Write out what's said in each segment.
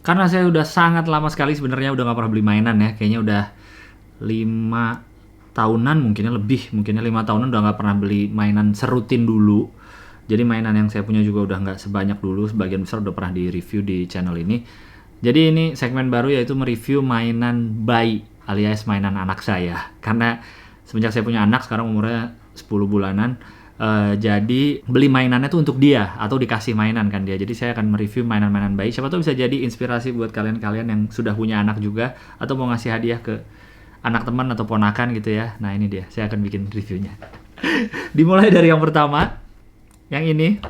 Karena saya udah sangat lama sekali sebenarnya udah nggak pernah beli mainan ya. Kayaknya udah 5 tahunan mungkinnya lebih. Mungkinnya 5 tahunan udah nggak pernah beli mainan serutin dulu. Jadi mainan yang saya punya juga udah nggak sebanyak dulu. Sebagian besar udah pernah di-review di channel ini. Jadi ini segmen baru yaitu mereview mainan bayi alias mainan anak saya. Karena semenjak saya punya anak sekarang umurnya 10 bulanan. Jadi beli mainannya tuh untuk dia atau dikasih mainan kan dia. Jadi saya akan mereview mainan-mainan bayi. Siapa tahu bisa jadi inspirasi buat kalian-kalian yang sudah punya anak juga atau mau ngasih hadiah ke anak teman atau ponakan gitu ya. Nah ini dia, saya akan bikin reviewnya. Dimulai dari yang pertama, yang ini.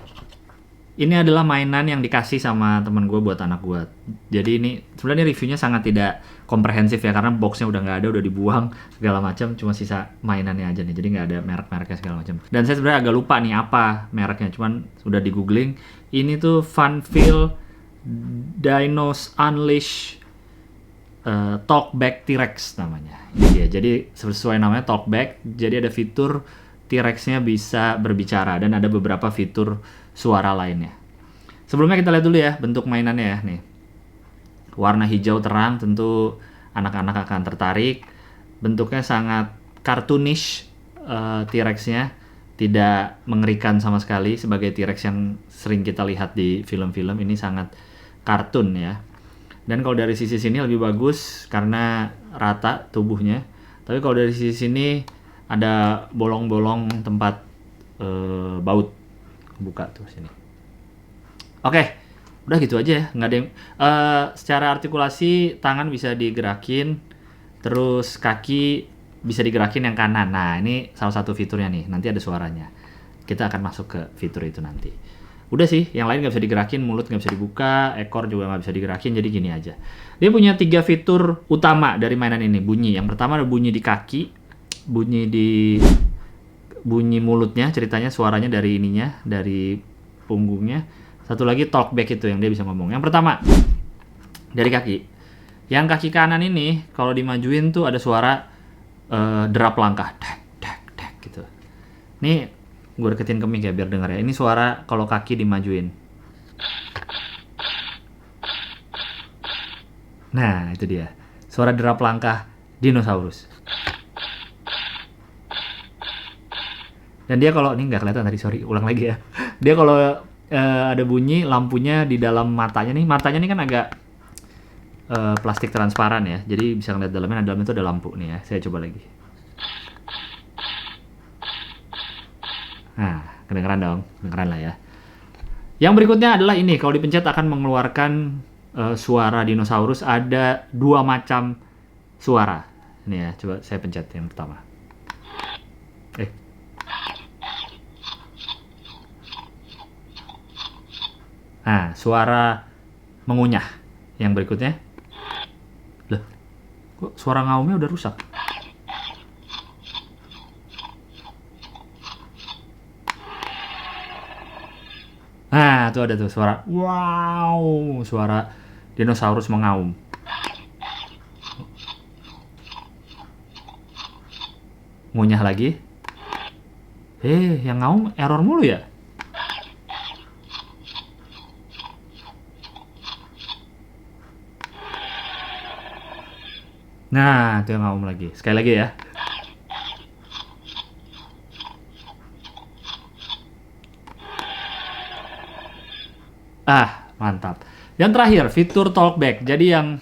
Ini adalah mainan yang dikasih sama teman gue buat anak gue. Jadi ini sebenarnya reviewnya sangat tidak komprehensif ya, karena boxnya udah nggak ada, udah dibuang segala macam, cuma sisa mainannya aja nih. Jadi nggak ada merek-mereknya segala macam. Dan saya sebenarnya agak lupa nih apa mereknya, cuman udah di googling. Ini tuh Funfeel Dinos Unleash Talkback T-Rex namanya. Ini dia. Jadi sesuai namanya Talkback, jadi ada fitur T-Rex-nya bisa berbicara dan ada beberapa fitur suara lainnya. Sebelumnya kita lihat dulu ya bentuk mainannya ya nih. Warna hijau terang, tentu anak-anak akan tertarik. Bentuknya sangat cartoonish, T-Rex-nya tidak mengerikan sama sekali sebagai T-Rex yang sering kita lihat di film-film. Ini sangat kartun ya. Dan kalau dari sisi sini lebih bagus karena rata tubuhnya. Tapi kalau dari sisi sini ada bolong-bolong tempat baut. Buka tuh sini. Oke, udah gitu aja ya. Nggak ada yang secara artikulasi tangan bisa digerakin, terus kaki bisa digerakin yang kanan. Nah ini salah satu fiturnya nih. Nanti ada suaranya. Kita akan masuk ke fitur itu nanti. Udah sih, yang lain nggak bisa digerakin, mulut nggak bisa dibuka, ekor juga nggak bisa digerakin, jadi gini aja. Dia punya 3 fitur utama dari mainan ini. Bunyi. Yang pertama ada bunyi di kaki, bunyi mulutnya, ceritanya suaranya dari ininya, dari punggungnya. Satu lagi talkback itu yang dia bisa ngomong. Yang pertama dari kaki. Yang kaki kanan ini kalau dimajuin tuh ada suara derap langkah, dak dak dak gitu. Nih gue deketin ke mic ya biar denger ya. Ini suara kalau kaki dimajuin. Nah itu dia, suara derap langkah dinosaurus. Dan dia kalau ini nggak kelihatan tadi, sorry, ulang lagi ya. Dia kalau ada bunyi lampunya di dalam matanya nih kan agak plastik transparan ya, jadi bisa ngeliat dalamnya. Nah dalamnya itu ada lampu nih ya. Saya coba lagi. Nah kedengeran dong, kedengeran lah ya. Yang berikutnya adalah ini, kalau dipencet akan mengeluarkan suara dinosaurus. Ada 2 macam suara. Ini ya, coba saya pencet yang pertama. Nah, suara mengunyah. Yang berikutnya. Loh, kok suara ngaumnya udah rusak? Nah, tuh ada tuh suara wow, suara dinosaurus mengaum. Ngunyah lagi. Yang ngaum error mulu ya? Nah, itu yang ngaum lagi. Sekali lagi ya. Mantap. Yang terakhir, fitur talkback. Jadi yang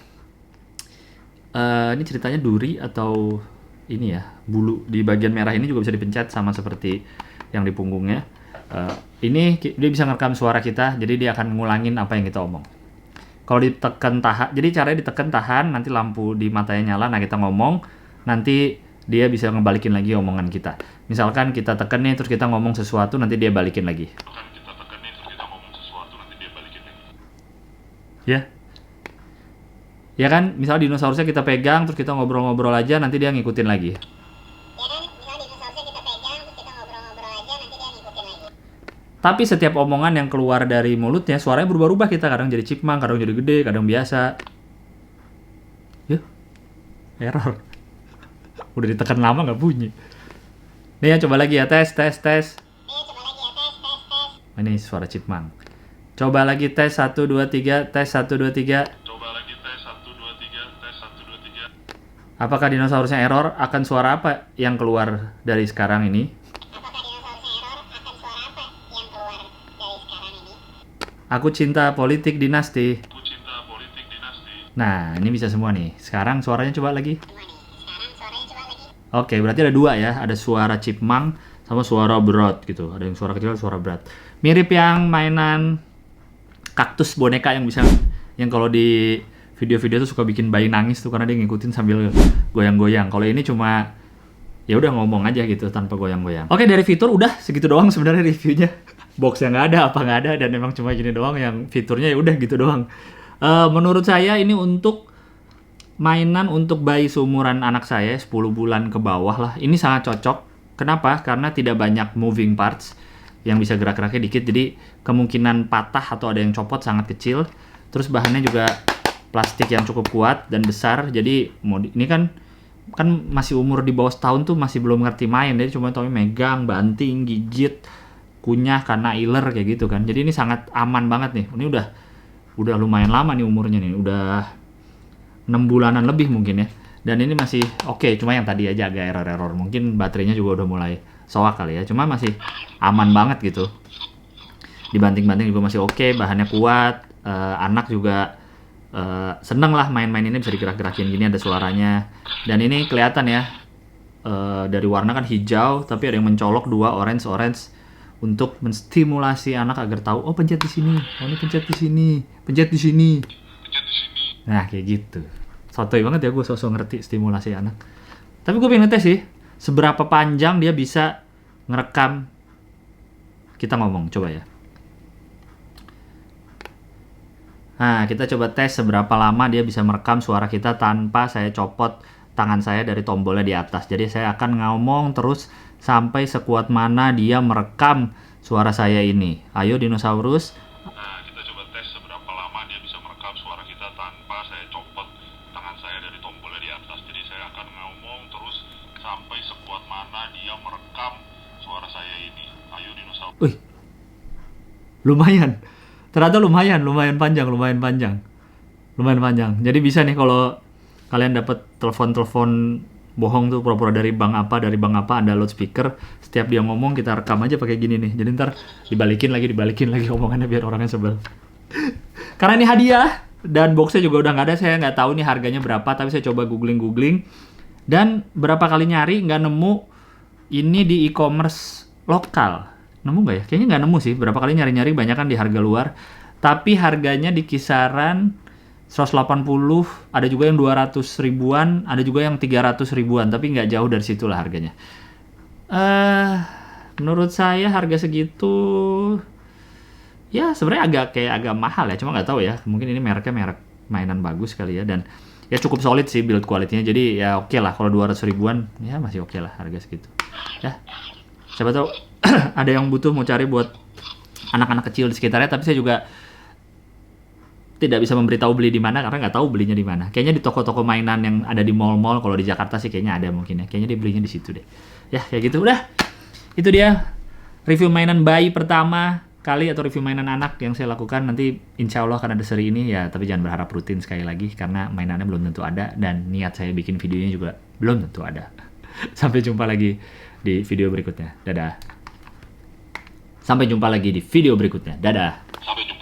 ini ceritanya duri atau ini ya, bulu di bagian merah ini juga bisa dipencet sama seperti yang di punggungnya. Ini dia bisa ngerekam suara kita, jadi dia akan ngulangin apa yang kita omong. Kalau ditekan tahan, jadi caranya ditekan tahan, nanti lampu di matanya nyala, nah kita ngomong, nanti dia bisa ngebalikin lagi omongan kita. Misalkan kita tekan nih, terus kita ngomong sesuatu, nanti dia balikin lagi. Ya. Ya kan, misalnya dinosaurusnya kita pegang, terus kita ngobrol-ngobrol aja, nanti dia ngikutin lagi. Tapi setiap omongan yang keluar dari mulutnya, suaranya berubah-ubah. Kita kadang jadi chipmunk, kadang jadi gede, kadang biasa. Ya, error. Udah ditekan lama nggak bunyi. Nih ya, coba lagi ya, tes. Ini suara chipmunk. Coba lagi tes, 1, 2, 3, tes 1, 2, 3. Apakah dinosaurusnya error? Akan suara apa yang keluar dari sekarang ini? Aku cinta politik dinasti. Nah, ini bisa semua nih. Sekarang suaranya coba lagi. Oke, berarti ada dua ya. Ada suara chipmunk sama suara berat gitu. Ada yang suara kecil, suara berat. Mirip yang mainan kaktus boneka yang bisa, yang kalau di video-video tuh suka bikin bayi nangis tuh karena dia ngikutin sambil goyang-goyang. Kalau ini cuma ya udah ngomong aja gitu tanpa goyang-goyang. Oke, dari fitur udah segitu doang sebenarnya reviewnya. Box yang nggak ada, apa nggak ada, dan memang cuma gini doang. Yang fiturnya ya udah gitu doang. Menurut saya ini untuk mainan untuk bayi seumuran anak saya 10 bulan ke bawah lah. Ini sangat cocok. Kenapa? Karena tidak banyak moving parts yang bisa gerak-geraknya dikit. Jadi kemungkinan patah atau ada yang copot sangat kecil. Terus bahannya juga plastik yang cukup kuat dan besar. Jadi ini kan masih umur di bawah setahun tuh masih belum ngerti main. Dia cuma tahu megang, banting, gigit, kunyah karena iler kayak gitu kan. Jadi ini sangat aman banget nih. Ini udah lumayan lama nih umurnya nih. Udah 6 bulanan lebih mungkin ya. Dan ini masih oke, cuma yang tadi aja agak error-error. Mungkin baterainya juga udah mulai soak kali ya. Cuma masih aman banget gitu. Dibanting-banting juga masih oke, bahannya kuat. Anak juga seneng lah main-main ini, bisa digerak-gerakin gini, ada suaranya. Dan ini kelihatan ya, dari warna kan hijau, tapi ada yang mencolok dua orange untuk menstimulasi anak agar tahu, oh pencet di sini, oh ini pencet di sini, pencet di sini. Nah kayak gitu. Sotoy banget ya gue sosok ngerti stimulasi anak. Tapi gue pengen ngetes sih, seberapa panjang dia bisa ngerekam kita ngomong. Coba ya. Nah, kita coba tes seberapa lama dia bisa merekam suara kita tanpa saya copot tangan saya dari tombolnya di atas. Jadi saya akan ngomong terus sampai sekuat mana dia merekam suara saya ini. Ayo dinosaurus. Nah, kita coba tes seberapa lama dia bisa merekam suara kita tanpa saya copot tangan saya dari tombolnya di atas. Jadi saya akan ngomong terus sampai sekuat mana dia merekam suara saya ini. Ayo dinosaurus. Wih, lumayan. Ternyata lumayan panjang. Jadi bisa nih kalau kalian dapat telepon bohong tuh, pura-pura dari bank apa, ada loudspeaker, setiap dia ngomong kita rekam aja pakai gini nih. Jadi ntar dibalikin lagi omongannya biar orangnya sebel. Karena ini hadiah dan boxnya juga udah nggak ada, saya nggak tahu nih harganya berapa, tapi saya coba googling dan berapa kali nyari nggak nemu ini di e-commerce lokal. Nemu nggak ya? Kayaknya nggak nemu sih. Berapa kali nyari-nyari banyak kan di harga luar. Tapi harganya di kisaran 180, ada juga yang 200 ribuan, ada juga yang 300 ribuan. Tapi nggak jauh dari situ lah harganya. Menurut saya harga segitu, ya sebenarnya agak mahal ya. Cuma nggak tahu ya. Mungkin ini merek mainan bagus kali ya. Dan ya cukup solid sih build quality-nya. Jadi ya oke lah. Kalau 200 ribuan, ya masih oke lah harga segitu. Ya, siapa tahu ada yang butuh mau cari buat anak-anak kecil di sekitarnya, tapi saya juga tidak bisa memberitahu beli di mana karena nggak tahu belinya di mana. Kayaknya di toko-toko mainan yang ada di mall-mall, kalau di Jakarta sih kayaknya ada mungkin ya. Kayaknya dia belinya di situ deh. Ya kayak gitu udah. Itu dia review mainan bayi pertama kali atau review mainan anak yang saya lakukan. Nanti insya Allah akan ada seri ini ya, tapi jangan berharap rutin sekali lagi karena mainannya belum tentu ada dan niat saya bikin videonya juga belum tentu ada. Sampai jumpa lagi di video berikutnya. Dadah. Sampai jumpa lagi di video berikutnya. Dadah. Sampai jumpa.